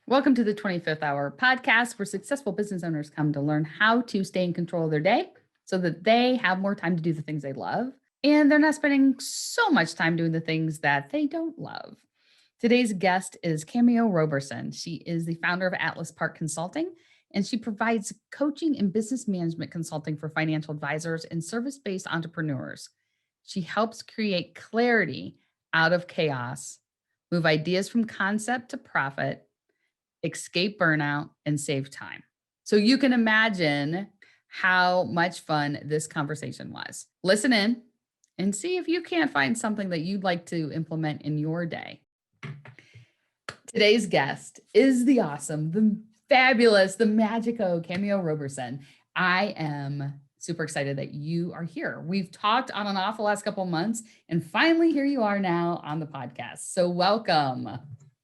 Welcome to the 25th Hour podcast, where successful business owners come to learn how to stay in control of their day so that they have more time to do the things they love and they're not spending so much time doing the things that they don't love. Today's guest is Cameo Roberson. She is the founder of Atlas Park Consulting, and she provides coaching and business management consulting for financial advisors and service-based entrepreneurs. She helps create clarity out of chaos, move ideas from concept to profit, escape burnout, and save time. So you can imagine how much fun this conversation was. Listen in and see if you can't find something that you'd like to implement in your day. Today's guest is the awesome, the fabulous, the magico Cameo Roberson. I am super excited that you are here. We've talked on and off the last couple of months, and finally here you are now on the podcast. So welcome.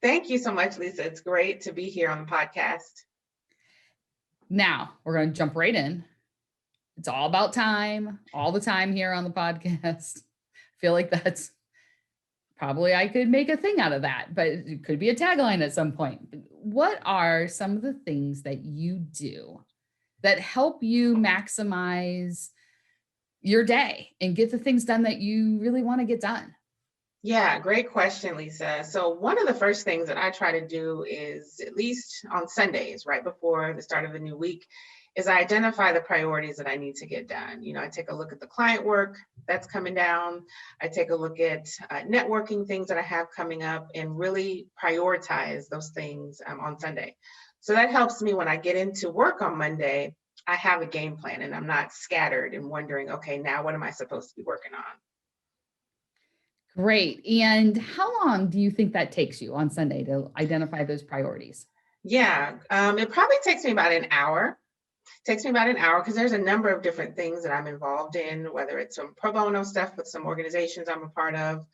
Thank you so much, Lisa. It's great to be here on the podcast. Now we're going to jump right in. It's all about time, all the time here on the podcast. I feel like that's probably, I could make a thing out of that, but it could be a tagline at some point. What are some of the things that you do that help you maximize your day and get the things done that you really want to get done? Yeah, great question, Lisa. So one of the first things that I try to do is, at least on Sundays, right before the start of the new week, is I identify the priorities that I need to get done. I take a look at the client work that's coming down. I take a look at networking things that I have coming up and really prioritize those things on Sunday. So that helps me when I get into work on Monday, I have a game plan and I'm not scattered and wondering, okay, now what am I supposed to be working on? Great. And how long do you think that takes you on Sunday to identify those priorities? Yeah, it probably takes me about an hour. Takes me about an hour because there's a number of different things that I'm involved in, whether it's some pro bono stuff with some organizations I'm a part of,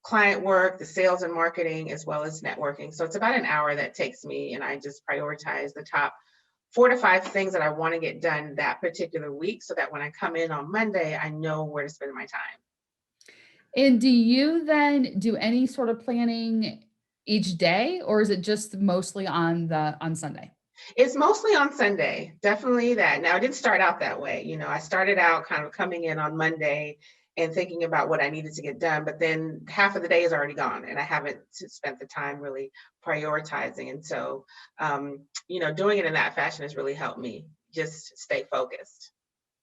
client work, the sales and marketing, as well as networking. So it's about an hour that takes me, and I just prioritize the top 4 to 5 things that I want to get done that particular week so that when I come in on Monday, I know where to spend my time. And do you then do any sort of planning each day, or is it just mostly on Sunday? It's mostly on Sunday, definitely that. Now, it didn't start out that way. I started out kind of coming in on Monday and thinking about what I needed to get done, but then half of the day is already gone and I haven't spent the time really prioritizing. And so, doing it in that fashion has really helped me just stay focused.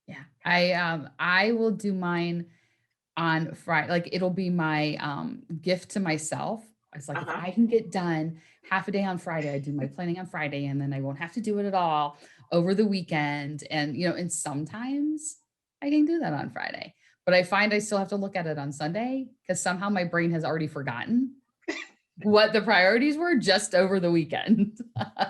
Yeah, I will do mine on Friday. Like it'll be my gift to myself. It's like if I can get done half a day on Friday, I do my planning on Friday, and then I won't have to do it at all over the weekend. And sometimes I can do that on Friday, but I find I still have to look at it on Sunday because somehow my brain has already forgotten what the priorities were just over the weekend.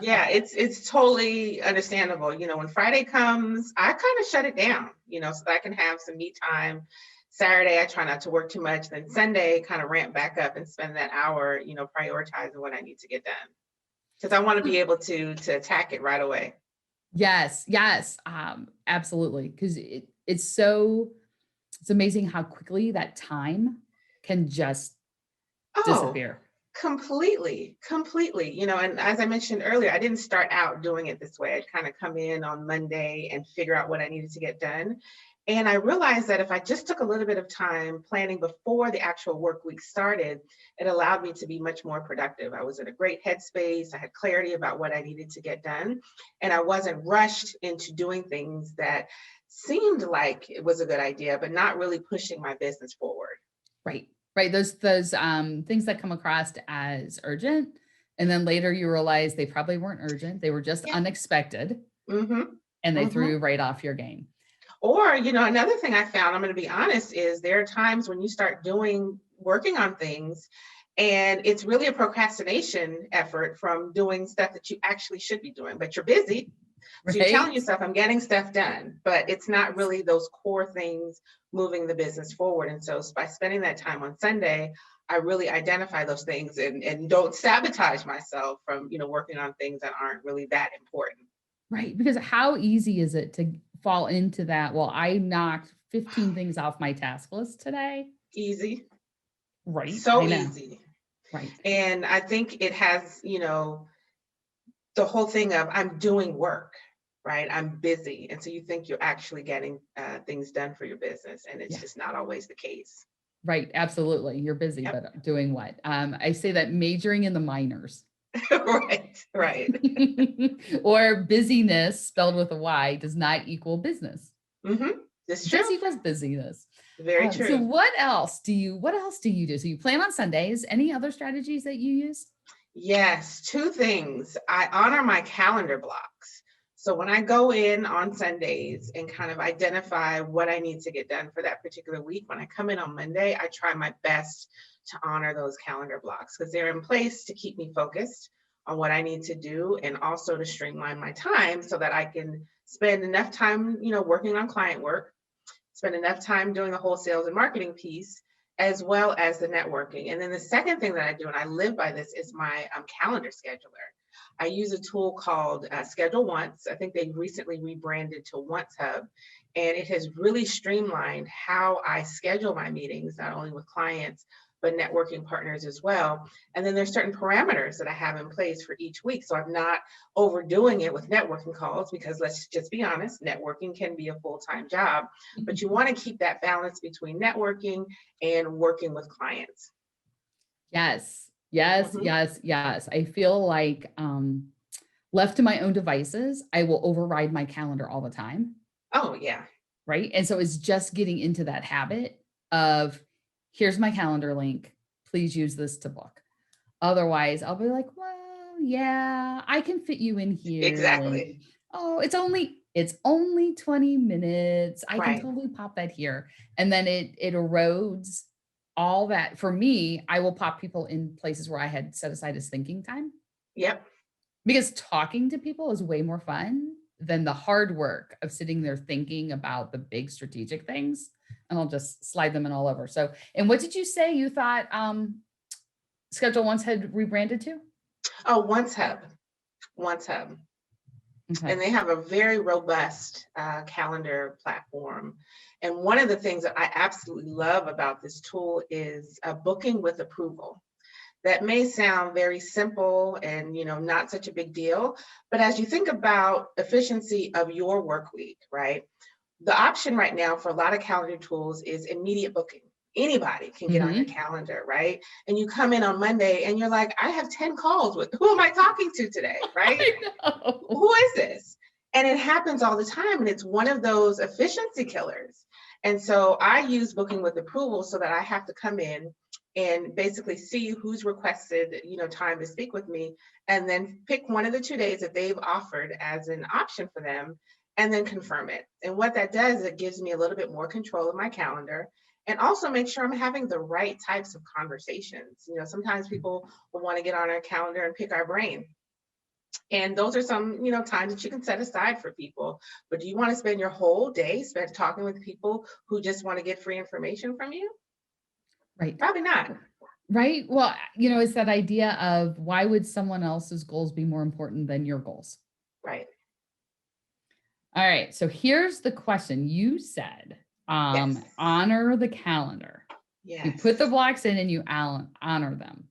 Yeah, it's totally understandable. When Friday comes, I kind of shut it down, so that I can have some me time. Saturday, I try not to work too much. Then Sunday, kind of ramp back up and spend that hour, prioritizing what I need to get done. Because I want to be able to attack it right away. Yes, absolutely. Because it's amazing how quickly that time can just disappear. Completely. And as I mentioned earlier, I didn't start out doing it this way. I'd kind of come in on Monday and figure out what I needed to get done. And I realized that if I just took a little bit of time planning before the actual work week started, it allowed me to be much more productive. I was in a great headspace. I had clarity about what I needed to get done. And I wasn't rushed into doing things that seemed like it was a good idea, but not really pushing my business forward. Right. Those things that come across as urgent. And then later you realize they probably weren't urgent. They were just unexpected. And they threw you right off your game. Or, another thing I found, I'm going to be honest, is there are times when you start working on things and it's really a procrastination effort from doing stuff that you actually should be doing, but you're busy. So you're telling yourself, I'm getting stuff done, but it's not really those core things moving the business forward. And so by spending that time on Sunday, I really identify those things and don't sabotage myself from, working on things that aren't really that important. Right. Because how easy is it to fall into that? Well, I knocked 15 things off my task list today. Easy. Right. So easy. Right. And I think it has, the whole thing of I'm doing work, right? I'm busy. And so you think you're actually getting things done for your business, and it's Yeah. just not always the case. Right. Absolutely. You're busy, Yep. but doing what? I say that majoring in the minors. Right, right. Or busyness spelled with a Y does not equal business. It's true. Busy equals busyness. Very So true. what else do you do? So you plan on Sundays. Any other strategies that you use? Yes, two things. I honor my calendar blocks. So when I go in on Sundays and kind of identify what I need to get done for that particular week, when I come in on Monday, I try my best to honor those calendar blocks because they're in place to keep me focused on what I need to do and also to streamline my time so that I can spend enough time, working on client work, spend enough time doing the whole sales and marketing piece, as well as the networking. And then the second thing that I do, and I live by this, is my calendar scheduler. I use a tool called Schedule Once. I think they recently rebranded to Once Hub, and it has really streamlined how I schedule my meetings, not only with clients, but networking partners as well. And then there's certain parameters that I have in place for each week. So I'm not overdoing it with networking calls because let's just be honest, networking can be a full-time job, but you want to keep that balance between networking and working with clients. Yes. Yes, Mhm. yes, yes. I feel like left to my own devices, I will override my calendar all the time. Oh, yeah. Right. And so it's just getting into that habit of here's my calendar link. Please use this to book. Otherwise, I'll be like, well, yeah, I can fit you in here. And Exactly. oh, it's only 20 minutes. I can Right. totally pop that here. And then it erodes all that. For me, I will pop people in places where I had set aside as thinking time Yep. because talking to people is way more fun than the hard work of sitting there thinking about the big strategic things. And I'll just slide them in all over. So, and what did you say you thought Schedule Once had rebranded to? Oh, Once Hub. Once Hub. Okay. And they have a very robust calendar platform. And one of the things that I absolutely love about this tool is booking with approval. That may sound very simple and not such a big deal, but as you think about efficiency of your work week, right? The option right now for a lot of calendar tools is immediate booking. Anybody can get on your Hmm. calendar, right? And you come in on Monday and you're like, I have 10 calls with who am I talking to today, right? I know. Who is this? And it happens all the time. And it's one of those efficiency killers. And so I use booking with approval so that I have to come in and basically see who's requested, time to speak with me, and then pick one of the 2 days that they've offered as an option for them, and then confirm it. And what that does, it gives me a little bit more control of my calendar and also make sure I'm having the right types of conversations. Sometimes people will want to get on our calendar and pick our brain, and those are some, times that you can set aside for people. But do you want to spend your whole day spent talking with people who just want to get free information from you? Right. Probably not. Right. Well, it's that idea of why would someone else's goals be more important than your goals? Right. All right. So here's the question. You said Yes. honor the calendar. You put the Yes. blocks in and you honor them.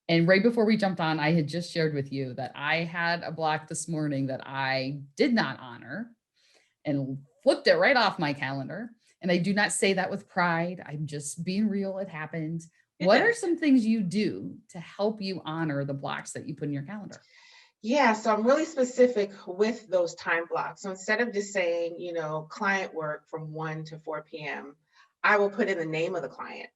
And right before we jumped on, I had just shared with you that I had a block this morning that I did not honor and flipped it right off my calendar. And I do not say that with pride. I'm just being real. It happened. It What are does. some things you do to help you honor the blocks that you put in your calendar? Yeah, so I'm really specific with those time blocks. So instead of just saying, client work from 1 to 4 p.m., I will put in the name of the client.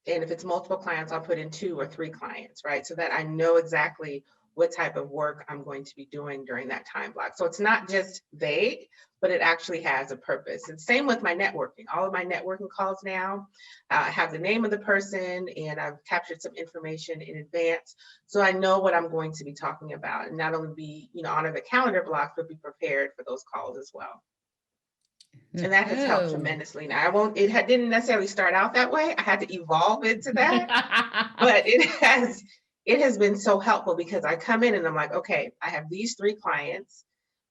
And if it's multiple clients, I'll put in 2 or 3 clients, right? So that I know exactly what type of work I'm going to be doing during that time block. So it's not just vague, but it actually has a purpose. And same with my networking. All of my networking calls now have the name of the person, and I've captured some information in advance. So I know what I'm going to be talking about, and not only be, honor the calendar blocks, but be prepared for those calls as well. And that has helped Oh. tremendously. Now, didn't necessarily start out that way. I had to evolve into that, but it has been so helpful because I come in and I'm like, okay, I have these 3 clients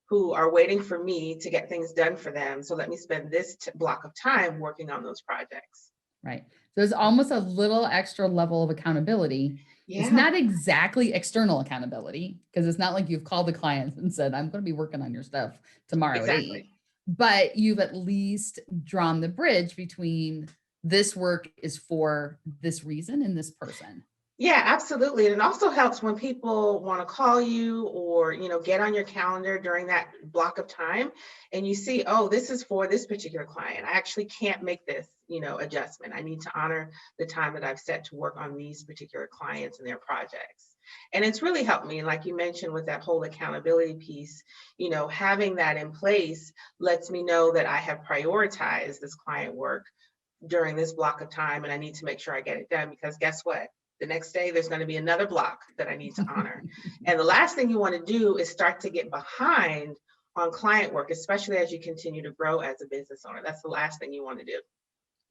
who are waiting for me to get things done for them. So let me spend this block of time working on those projects. Right. So there's almost a little extra level of accountability It's Yeah, not exactly external accountability because it's not like you've called the client and said, I'm going to be working on your stuff tomorrow at exactly. 8, but you've at least drawn the bridge between this work is for this reason and this person. Yeah, absolutely. And it also helps when people want to call you or, get on your calendar during that block of time and you see, oh, this is for this particular client. I actually can't make this, adjustment. I need to honor the time that I've set to work on these particular clients and their projects. And it's really helped me, like you mentioned, with that whole accountability piece, having that in place lets me know that I have prioritized this client work during this block of time and I need to make sure I get it done because guess what? The next day there's going to be another block that I need to honor. And the last thing you want to do is start to get behind on client work, especially as you continue to grow as a business owner. That's the last thing you want to do.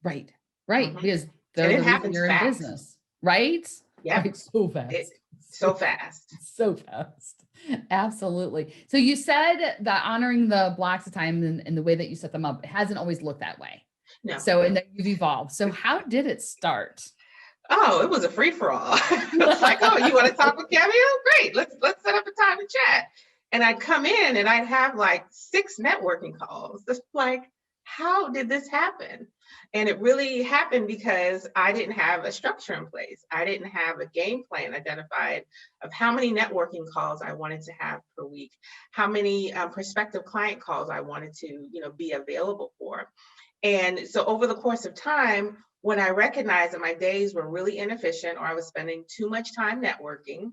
Right. Right. Mhm. Because And they're it the reason happens you're in fast. business. Right. Yep. Right. So It fast. so fast. So fast. Absolutely. So you said that honoring the blocks of time and the way that you set them up, it hasn't always looked that way. No. So, and then you've evolved. So how did it start? Oh, it was a free for all. It's like, oh, you want to talk with Cameo? Great. Let's set up a time to chat. And I'd come in and I'd have like 6 networking calls. It's like, how did this happen? And it really happened because I didn't have a structure in place. I didn't have a game plan identified of how many networking calls I wanted to have per week, how many prospective client calls I wanted to, be available for. And so over the course of time, when I recognized that my days were really inefficient or I was spending too much time networking,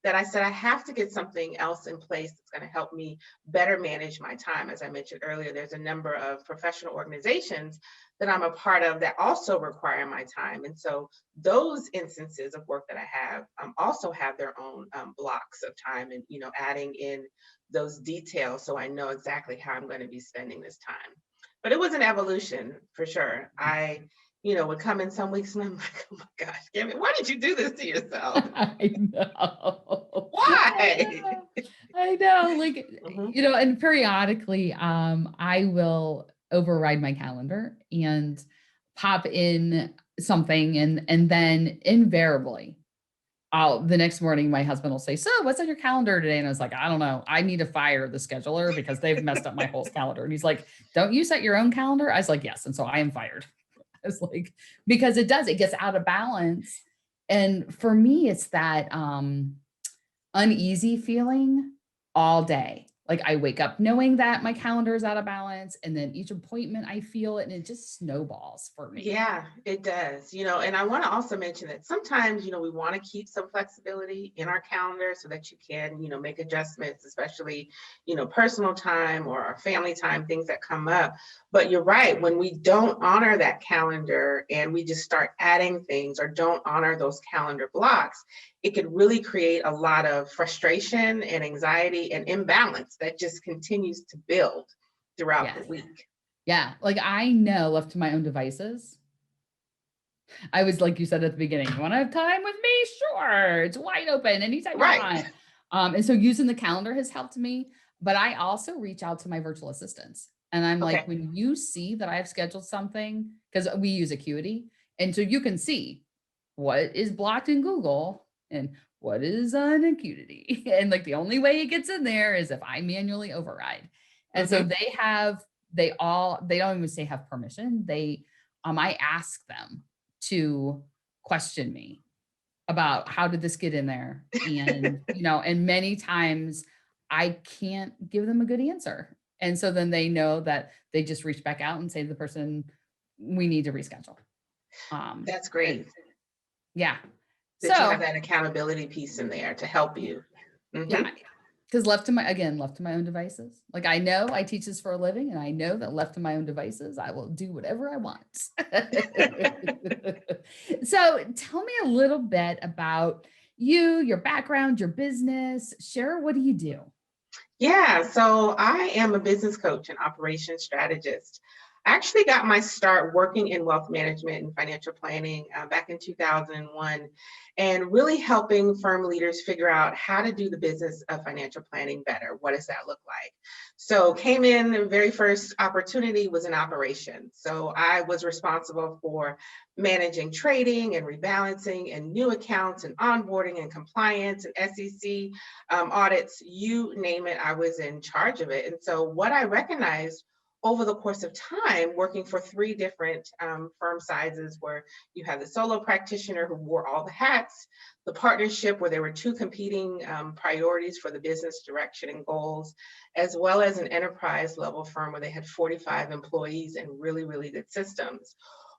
that I said, I have to get something else in place that's going to help me better manage my time. As I mentioned earlier, there's a number of professional organizations that I'm a part of that also require my time. And so those instances of work that I have also have their own blocks of time and, adding in those details so I know exactly how I'm going to be spending this time. But it was an evolution for sure. I would come in some weeks and I'm like, oh my gosh, Gabby, why did you do this to yourself? I know. Why? I know. Like, Mhm. and periodically, I will override my calendar and pop in something and then invariably the next morning my husband will say, so what's on your calendar today? And I was like, I don't know. I need to fire the scheduler because they've messed up my whole calendar. And he's like, don't you set your own calendar? I was like, yes. And so I am fired. It's like, because it gets out of balance. And for me, it's that uneasy feeling all day. Like I wake up knowing that my calendar is out of balance, and then each appointment I feel it, and it just snowballs for me. Yeah, it does. And I want to also mention that sometimes, we want to keep some flexibility in our calendar so that you can, make adjustments, especially, personal time or family time, things that come up. But you're right, when we don't honor that calendar and we just start adding things or don't honor those calendar blocks, it could really create a lot of frustration and anxiety and imbalance that just continues to build throughout the Yes. week. Yeah. Like I know left to my own devices, I was like you said at the beginning, you want to have time with me? Sure. It's wide open anytime you Right. want. And so using the calendar has helped me, but I also reach out to my virtual assistants. And I'm like, Okay. when you see that I've scheduled something, because we use Acuity, and so you can see what is blocked in Google and what is on Acuity. And like the only way it gets in there is if I manually override. And so Mhm. they don't even say have permission. I ask them to question me about how did this get in there? And, and many times I can't give them a good answer. And so then they know that they just reach back out and say to the person, we need to reschedule. That's And great yeah. that you have So that accountability piece in there to help you. yeah, Mhm. because left to my own devices. Like I know I teach this for a living and I know that left to my own devices, I will do whatever I want. So tell me a little bit about you, your background, your business. Share, what do you do? Yeah, so I am a business coach and operations strategist. I actually got my start working in wealth management and financial planning back in 2001, and really helping firm leaders figure out how to do the business of financial planning better. What does that look like? So came in, the very first opportunity was in operations. So I was responsible for managing trading and rebalancing and new accounts and onboarding and compliance and SEC audits, you name it, I was in charge of it. And so what I recognized over the course of time, working for three different firm sizes, where you had the solo practitioner who wore all the hats, the partnership where there were two competing priorities for the business direction and goals, as well as an enterprise level firm where they had 45 employees and really, really good systems.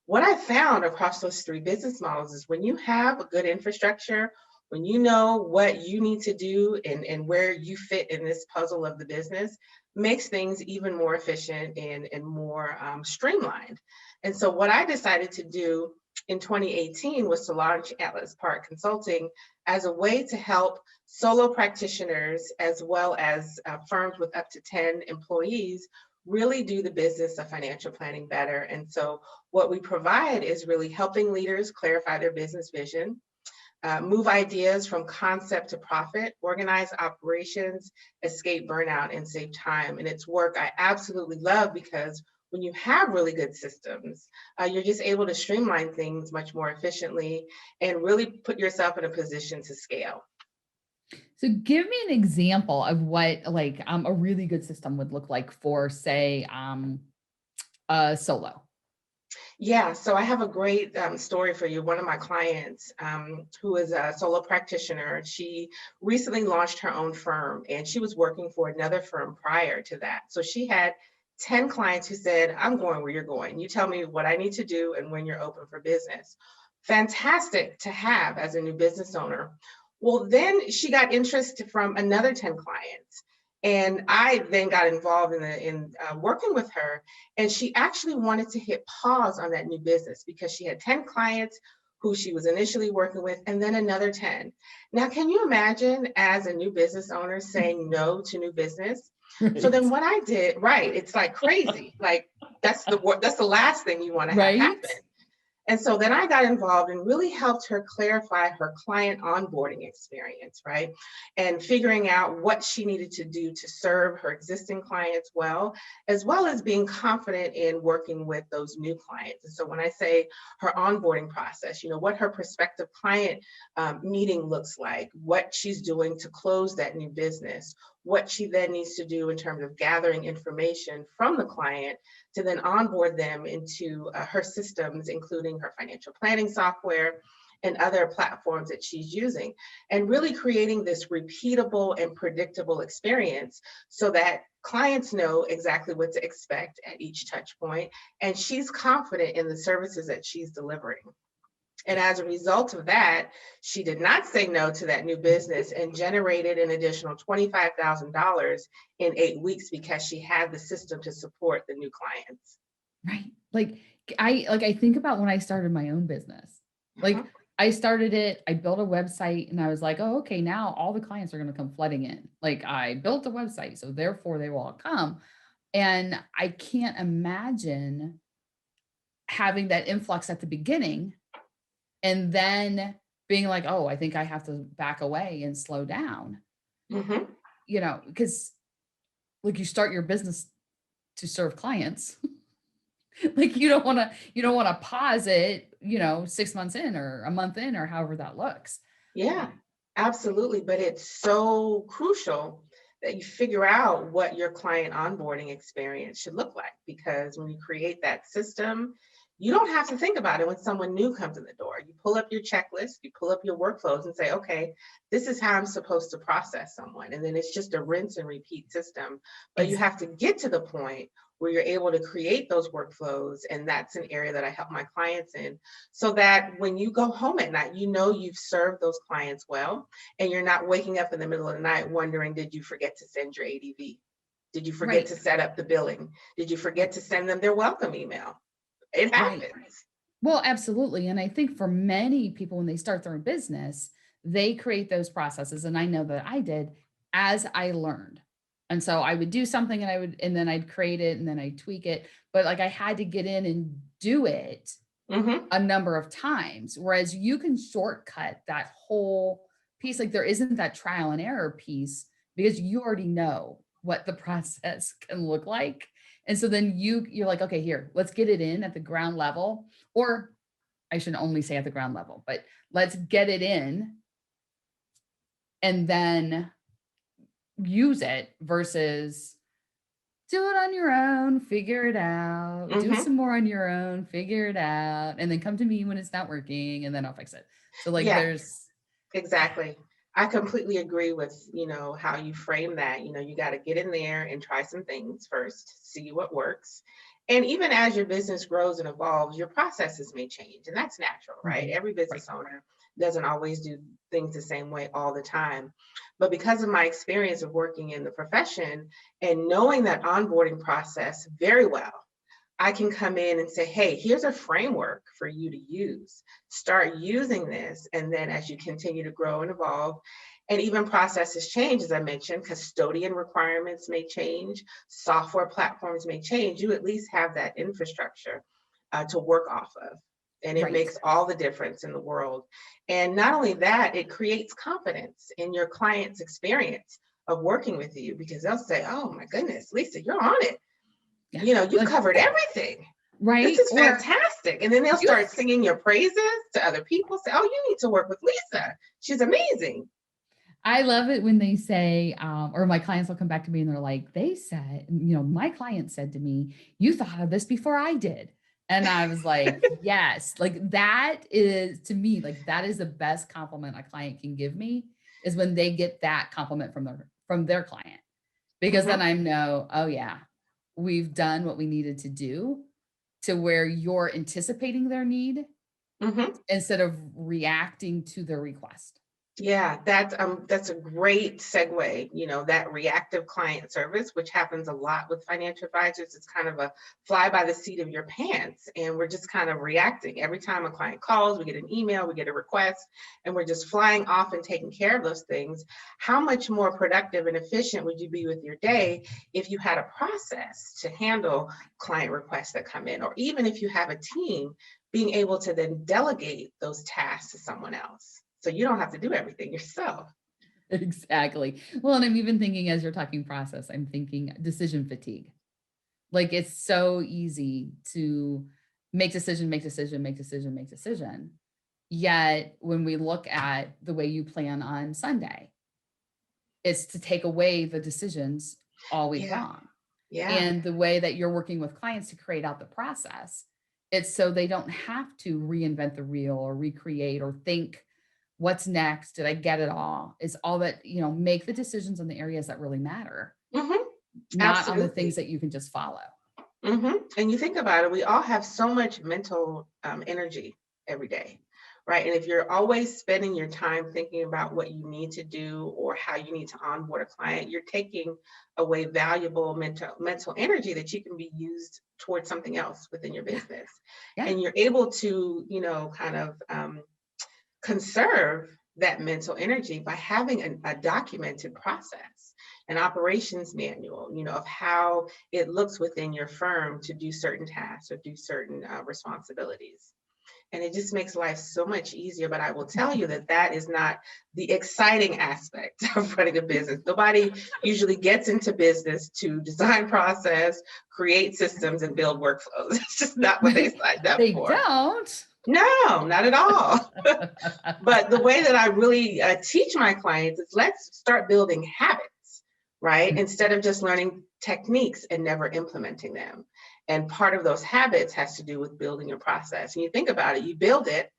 What I found across those three business models is when you have a good infrastructure, when you know what you need to do and where you fit in this puzzle of the business, makes things even more efficient and more streamlined. And so what I decided to do in 2018 was to launch Atlas Park Consulting as a way to help solo practitioners as well as firms with up to 10 employees really do the business of financial planning better. And so what we provide is really helping leaders clarify their business vision, move ideas from concept to profit, organize operations, escape burnout, and save time. And it's work I absolutely love because when you have really good systems, you're just able to streamline things much more efficiently and really put yourself in a position to scale. So give me an example of what like a really good system would look like for, say, solo. Yeah, so I have a great story for you. One of my clients, who is a solo practitioner, she recently launched her own firm and she was working for another firm prior to that. So she had 10 clients who said, I'm going where you're going. You tell me what I need to do and when you're open for business. Fantastic to have as a new business owner. Well, then she got interest from another 10 clients. And I then got involved in working with her, and she actually wanted to hit pause on that new business because she had 10 clients who she was initially working with, and then another 10. Now, can you imagine as a new business owner saying no to new business? So Right. then what I did, right, it's like crazy. Like that's the last thing you want to have Right. happen. And so then I got involved and really helped her clarify her client onboarding experience, right? And figuring out what she needed to do to serve her existing clients well as being confident in working with those new clients. And so when I say her onboarding process, what her prospective client meeting looks like, what she's doing to close that new business, what she then needs to do in terms of gathering information from the client to then onboard them into her systems, including her financial planning software and other platforms that she's using, and really creating this repeatable and predictable experience so that clients know exactly what to expect at each touch point, and she's confident in the services that she's delivering. And as a result of that, she did not say no to that new business and generated an additional $25,000 in 8 weeks because she had the system to support the new clients. Right. Like I think about when I started my own business. Mhm. Like I started it, I built a website and I was like, "Oh, okay, now all the clients are going to come flooding in." Like I built a website, so therefore they will all come. And I can't imagine having that influx at the beginning and then being like, "Oh, I think I have to back away and slow down." Mhm. Because like you start your business to serve clients. Like you don't want to pause it, 6 months in or a month in or however that looks. Yeah, absolutely. But it's so crucial that you figure out what your client onboarding experience should look like. Because when you create that system, you don't have to think about it when someone new comes in the door. You pull up your checklist, you pull up your workflows and say, okay, this is how I'm supposed to process someone. And then it's just a rinse and repeat system. But you have to get to the point where you're able to create those workflows. And that's an area that I help my clients in, so that when you go home at night, you've served those clients well, and you're not waking up in the middle of the night wondering, did you forget to send your ADV? Did you forget Right. to set up the billing? Did you forget to send them their welcome email? It Right. happens. Well, absolutely. And I think for many people, when they start their own business, they create those processes. And I know that I did as I learned. And so I would do something and then I'd create it and then I'd tweak it. But like I had to get in and do it Mm-hmm. a number of times. Whereas you can shortcut that whole piece. Like there isn't that trial and error piece because you already know what the process can look like. And so then you're like, okay, here, let's get it in at the ground level. Or I shouldn't only say at the ground level, but let's get it in and then use it versus do it on your own, figure it out, do it Mm-hmm. some more on your own, figure it out, and then come to me when it's not working and then I'll fix it. So like Yeah, there's exactly. I completely agree with, how you frame that. You got to get in there and try some things first, see what works. And even as your business grows and evolves, your processes may change, and that's natural, right? Mhm. Every Right. business owner doesn't always do things the same way all the time. But because of my experience of working in the profession and knowing that onboarding process very well, I can come in and say, hey, here's a framework for you to use. Start using this. And then as you continue to grow and evolve, and even processes change, as I mentioned, custodian requirements may change, software platforms may change. You at least have that infrastructure to work off of. And it Right. makes all the difference in the world. And not only that, it creates confidence in your client's experience of working with you because they'll say, oh my goodness, Lisa, you're on it. Yeah. You Like, covered everything. This right. is Or fantastic. And then they'll you start singing your praises to other people. Say, oh, you need to work with Lisa. She's amazing. I love it when they say, or my clients will come back to me and they're like, they said, my client said to me, you thought of this before I did. And I was like, yes, like that is to me, like that is the best compliment a client can give me is when they get that compliment from their client. Because then Hmm. I know, oh yeah, we've done what we needed to do to where you're anticipating their need Hmm. instead of reacting to their request. Yeah, that's a great segue, that reactive client service, which happens a lot with financial advisors. It's kind of a fly by the seat of your pants. And we're just kind of reacting. Every time a client calls, we get an email, we get a request, and we're just flying off and taking care of those things. How much more productive and efficient would you be with your day if you had a process to handle client requests that come in, or even if you have a team being able to then delegate those tasks to someone else. So you don't have to do everything yourself. Exactly. Well, and I'm even thinking as you're talking process, I'm thinking decision fatigue. Like it's so easy to make decision, make decision, make decision, make decision. Yet when we look at the way you plan on Sunday, it's to take away the decisions all week Yeah, long. yeah. And the way that you're working with clients to create out the process, it's so they don't have to reinvent the wheel or recreate or think, what's next? Did I get it all? Is all that, make the decisions on the areas that really matter, Hmm. not on the things Absolutely. that you can just follow. And you think about it, we all have so much mental energy every day, right? And if you're always spending your time thinking about what you need to do or how you need to onboard a client, you're taking away valuable mental energy that you can be used towards something else within your Yeah. business. Yeah. And you're able to, kind of conserve that mental energy by having a documented process, an operations manual, of how it looks within your firm to do certain tasks or do certain responsibilities. And it just makes life so much easier. But I will tell you that that is not the exciting aspect of running a business. Nobody usually gets into business to design process, create systems, and build workflows. It's just not what they signed up They for. don't. No, not at all. But the way that I really teach my clients is let's start building habits, right? Instead of just learning techniques and never implementing them. And part of those habits has to do with building a process. And you think about it, you build it,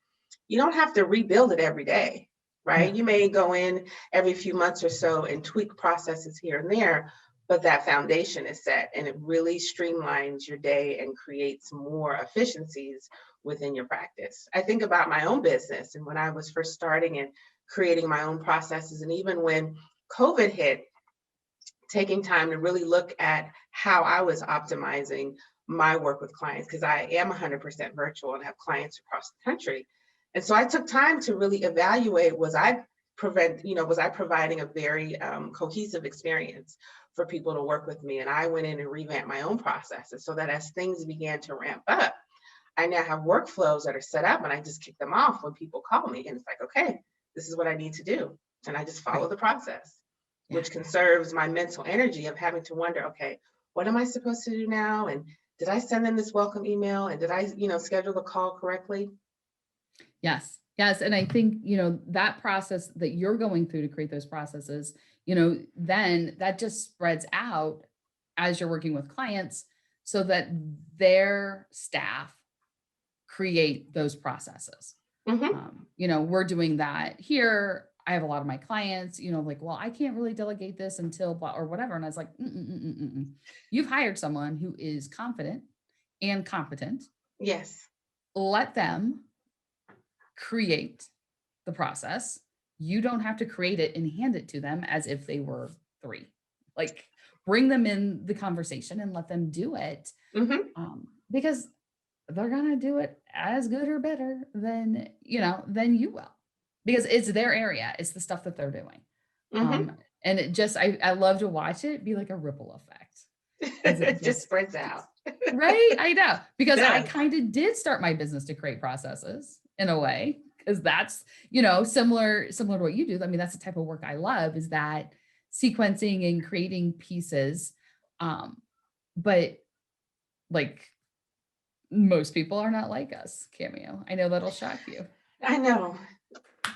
you don't have to rebuild it every day, right? No. You may go in every few months or so and tweak processes here and there, but that foundation is set and it really streamlines your day and creates more efficiencies within your practice. I think about my own business and when I was first starting and creating my own processes, and even when COVID hit, taking time to really look at how I was optimizing my work with clients, because I am 100% virtual and have clients across the country. And so I took time to really evaluate, was I was I providing a very cohesive experience for people to work with me? And I went in and revamped my own processes so that as things began to ramp up, I now have workflows that are set up and I just kick them off when people call me. And it's like, okay, this is what I need to do. And I just follow Right. the process, Yeah. which conserves my mental energy of having to wonder, okay, what am I supposed to do now? And did I send them this welcome email? And did I, schedule the call correctly? Yes. Yes. And I think, that process that you're going through to create those processes, then that just spreads out as you're working with clients so that their staff create those processes. Hmm. We're doing that here. I have a lot of my clients, like, well, I can't really delegate this until blah or whatever. And I was like, you've hired someone who is confident and competent. Yes. Let them create the process. You don't have to create it and hand it to them as if they were three. Like, bring them in the conversation and let them do it, Hmm. because they're gonna do it as good or better than you will, because it's their area. It's the stuff that they're doing. Hmm. And it just, I love to watch it be like a ripple effect as it It just just spreads out. right. I know, because I It kind of did start my business to create processes in a way, because that's, similar to what you do. I mean, that's the type of work I love, is that sequencing and creating pieces. But like, most people are not like us, Cameo. I know that'll shock you. I know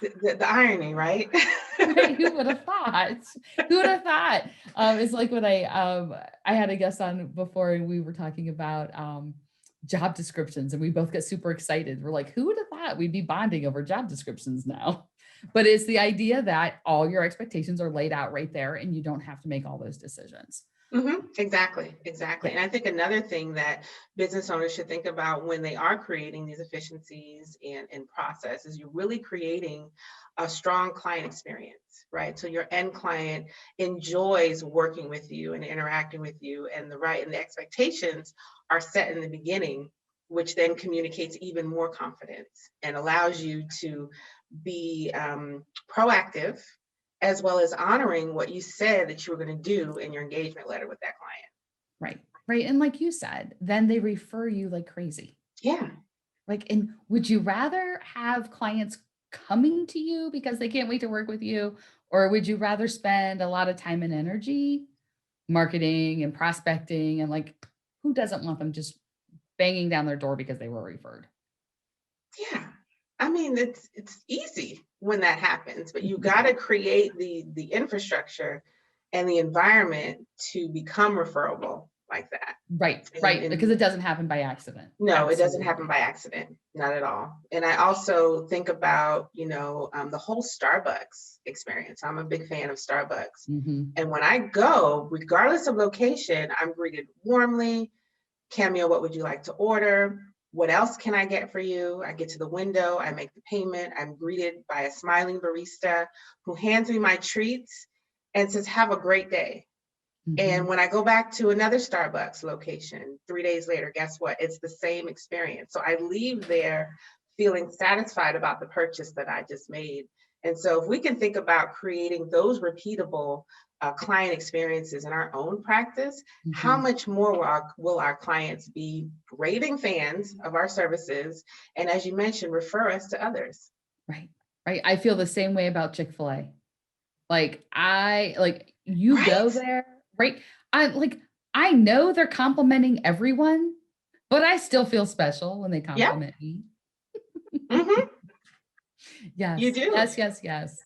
the irony, right? Right? Who would have thought? Who would have thought? It's like when I had a guest on before and we were talking about job descriptions, and we both got super excited. We're like, who would have thought we'd be bonding over job descriptions now? But it's the idea that all your expectations are laid out right there and you don't have to make all those decisions. Exactly, exactly. Yeah. And I think another thing that business owners should think about when they are creating these efficiencies and process is you're really creating a strong client experience, right? So your end client enjoys working with you and interacting with you, and the expectations are set in the beginning, which then communicates even more confidence and allows you to be proactive as well as honoring what you said that you were going to do in your engagement letter with that client. Right. Right. And like you said, then they refer you like crazy. Yeah. Like, and would you rather have clients coming to you because they can't wait to work with you? Or would you rather spend a lot of time and energy marketing and prospecting, and like, who doesn't want them just banging down their door because they were referred? Yeah. I mean, it's easy when that happens, but you got Mhm. to create the infrastructure and the environment to become referable like that. Right. Right. Because And it doesn't happen by accident. no, it doesn't happen Absolutely. by accident, not at all. And I also think about, the whole Starbucks experience. I'm a big fan of Starbucks. Hmm. And when I go, regardless of location, I'm greeted warmly. Cameo, what would you like to order? What else can I get for you? I get to the window, I make the payment. I'm greeted by a smiling barista who hands me my treats and says, have a great day. And Hmm. when I go back to another Starbucks location 3 days later, guess what? It's the same experience. So I leave there feeling satisfied about the purchase that I just made. And so if we can think about creating those repeatable client experiences in our own practice, how Hmm. much more will our clients be raving fans of our services? And as you mentioned, refer us to others. Right. Right. I feel the same way about Chick-fil-A. Like you go Right? there, right? I know they're complimenting everyone, but I still feel special when they Yep. compliment me. Hmm. You Yes, do. yes, yes, yes.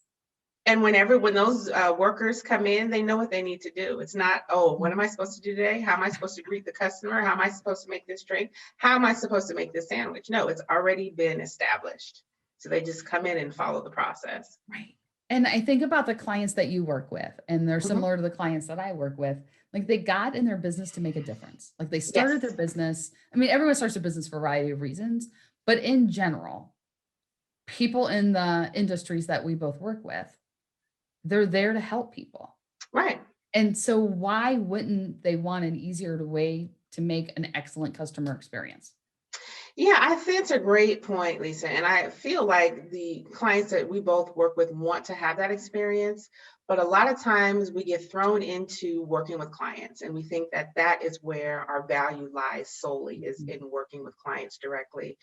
And when those workers come in, they know what they need to do. It's not, oh, what am Mhm. I supposed to do today? How am I supposed to greet the customer? How am I supposed to make this drink? How am I supposed to make this sandwich? No, it's already been established. So they just come in and follow the process. Right. And I think about the clients that you work with, and they're Hmm. similar to the clients that I work with. Like, they got in their business to make a difference. Like, they started their Yes. business. I mean, everyone starts a business for a variety of reasons, but in general, people in the industries that we both work with, they're there to help people. Right. And so why wouldn't they want an easier way to make an excellent customer experience? Yeah, I think it's a great point, Lisa. And I feel like the clients that we both work with want to have that experience. But a lot of times we get thrown into working with clients, and we think that that is where our value lies solely, is Mhm. in working with clients directly.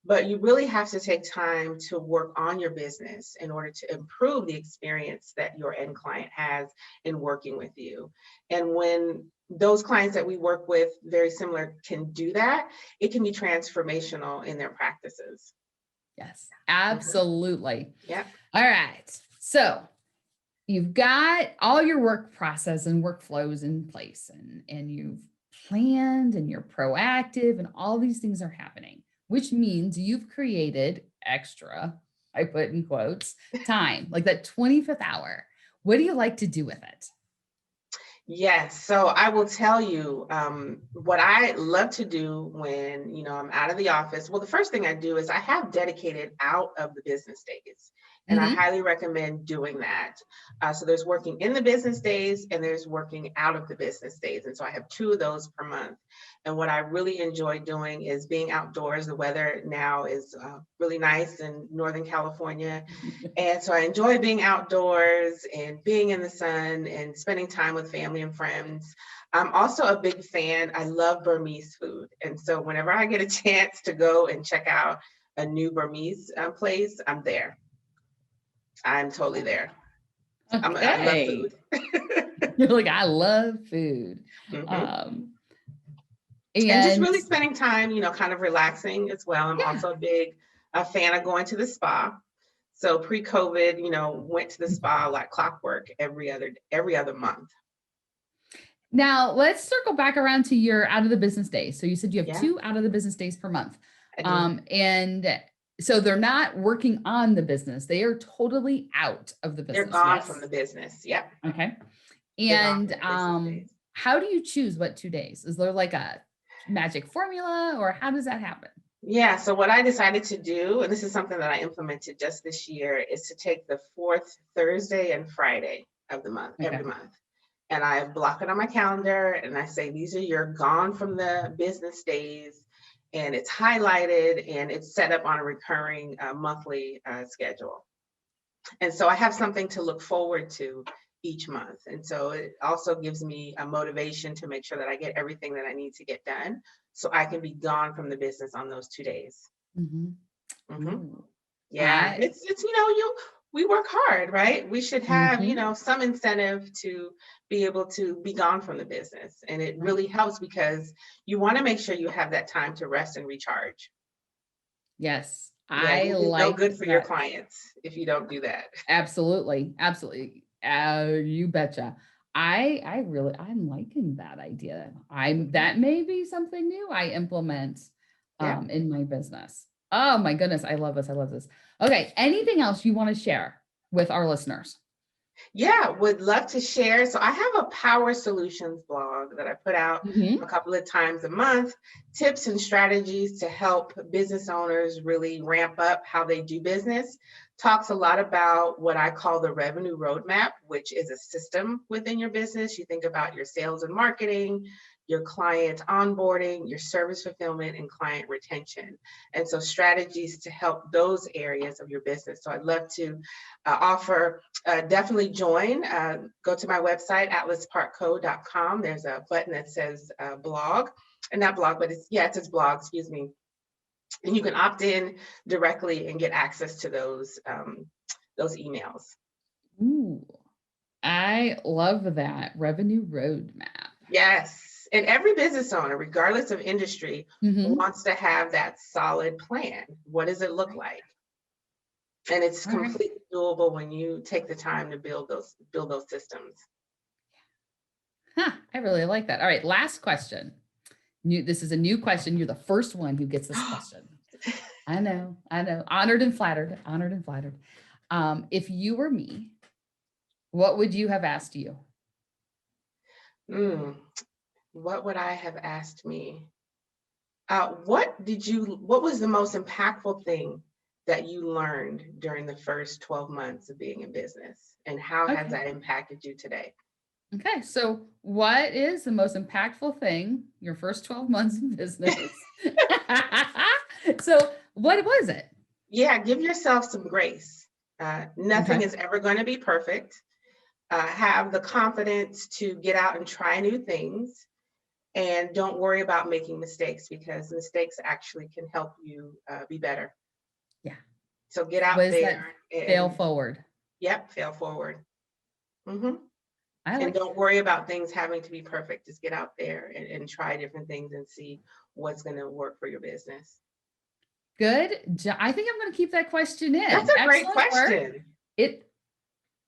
But you really have to take time to work on your business in order to improve the experience that your end client has in working with you. And when those clients that we work with, very similar, can do that, it can be transformational in their practices. Yes, Mhm. absolutely. Yep. All right. So you've got all your work process and workflows in place, and you've planned and you're proactive and all these things are happening, which means you've created extra, I put in quotes, time, like that 25th hour. What do you like to do with it? Yes. So I will tell you what I love to do when I'm out of the office. Well, the first thing I do is I have dedicated out of the business days, and I Mhm. highly recommend doing that. So there's working in the business days and there's working out of the business days, and so I have two of those per month. And what I really enjoy doing is being outdoors. The weather now is really nice in Northern California, and so I enjoy being outdoors and being in the sun and spending time with family and friends. I'm also a big fan. I love Burmese food. And so whenever I get a chance to go and check out a new Burmese place, I'm there. I'm totally there. I love Okay. food. You're like, I love food. Mhm. Um, And just and really spending time, kind of relaxing as well. I'm yeah. also a big fan of going to the spa. So pre-COVID, went to the spa like clockwork every other month. Now, let's circle back around to your out of the business days. So you said you have Yeah, two out of the business days per month. I do. And so they're not working on the business. They are totally out of the They're business. gone from the Yes. business. Yep, Okay. they're gone And from the business days. how do you choose what 2 days? Is there like a magic formula or how does that happen? Yeah, so what I decided to do, and this is something that I implemented just this year, is to take the fourth Thursday and Friday of the month, every Okay. month. And I block it on my calendar and I say, these are your gone from the business days. And it's highlighted and it's set up on a recurring monthly schedule. And so I have something to look forward to each month. And so it also gives me a motivation to make sure that I get everything that I need to get done so I can be gone from the business on those 2 days. Mhm. Hmm. Ooh. Yeah, I it's you we work hard, right? We should have, mhm. some incentive to be able to be gone from the business. And it Right. really helps because you want to make sure you have that time to rest and recharge. Yes. Yeah, I you do no like good for your that. clients if you don't do that. Absolutely, absolutely. You betcha. I'm liking that idea. Mhm. That may be something new I implement Yeah. in my business. Oh my goodness, I love this. I love this. Okay, anything else you want to share with our listeners? Yeah, would love to share. So I have a power solutions blog that I put out a Mhm. couple of times a month, tips and strategies to help business owners really ramp up how they do business. Talks a lot about what I call the revenue roadmap, which is a system within your business. You think about your sales and marketing, your client onboarding, your service fulfillment, and client retention. And so strategies to help those areas of your business. So I'd love to offer definitely join. Go to my website, atlasparkco.com. There's a button that says blog, and not blog, but it says blog, excuse me. And you can opt in directly and get access to those emails. Ooh, I love that revenue roadmap. Yes. And every business owner, regardless of industry, Mhm. wants to have that solid plan. What does it look Right. like? And it's All right. completely doable when you take the time to build those systems. Huh, I really like that. All right, last question. This is a new question. You're the first one who gets this question. I know, I know. Honored and flattered, honored and flattered. If you were me, what would you have asked you? Hmm. What would I have asked me? What was the most impactful thing that you learned during the first 12 months of being in business? And how has Okay. that impacted you today? Okay. So, what is the most impactful thing your first 12 months in business So what was it? Yeah, give yourself some grace. Nothing Okay. is ever going to be perfect. Have the confidence to get out and try new things, and don't worry about making mistakes, because mistakes actually can help you be better. Yeah. So get What out is that? there Fail and, forward. yep, fail forward. hmm I And like. don't worry about things having to be perfect. Just get out there and try different things and see what's going to work for your business. I think I'm going to keep that question That's in. a great Excellent work. question. It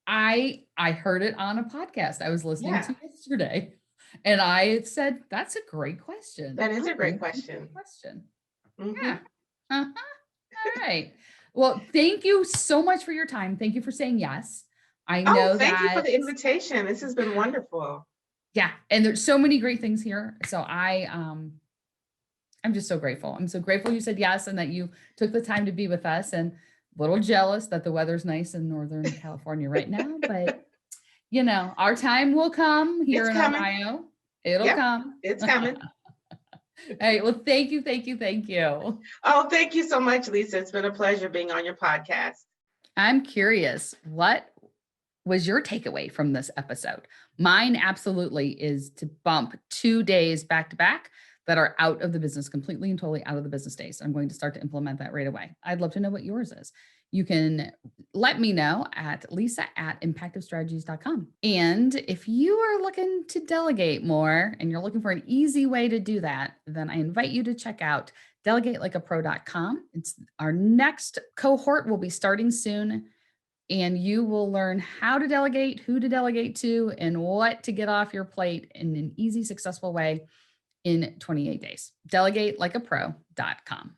I heard it on a podcast I was listening Yeah, to yesterday, and I said, "That's a great question. that is I'm a great going to keep that question. question." Yeah. hmm Uh-huh. All right. Well, thank you so much for your time. Thank you for saying yes. I Oh, know thank you for that, the invitation. This has been wonderful. yeah, and there's so many great things here. So I'm just so grateful. I'm so grateful you said yes and that you took the time to be with us, and a little jealous that the weather's nice in Northern California right now, but our time will come here It's in coming. Ohio. It'll Yep, come. it's All coming. right. Well, thank you. Thank you. Thank you. Oh, thank you so much, Lisa. It's been a pleasure being on your podcast. I'm curious, what was your takeaway from this episode? Mine absolutely is to bump 2 days back to back that are out of the business, completely and totally out of the business days. I'm going to start to implement that right away. I'd love to know what yours is. You can let me know at lisa@impactivestrategies.com. And if you are looking to delegate more and you're looking for an easy way to do that, then I invite you to check out delegatelikeapro.com. It's our next cohort will be starting soon, and you will learn how to delegate, who to delegate to, and what to get off your plate in an easy, successful way in 28 days. Delegatelikeapro.com.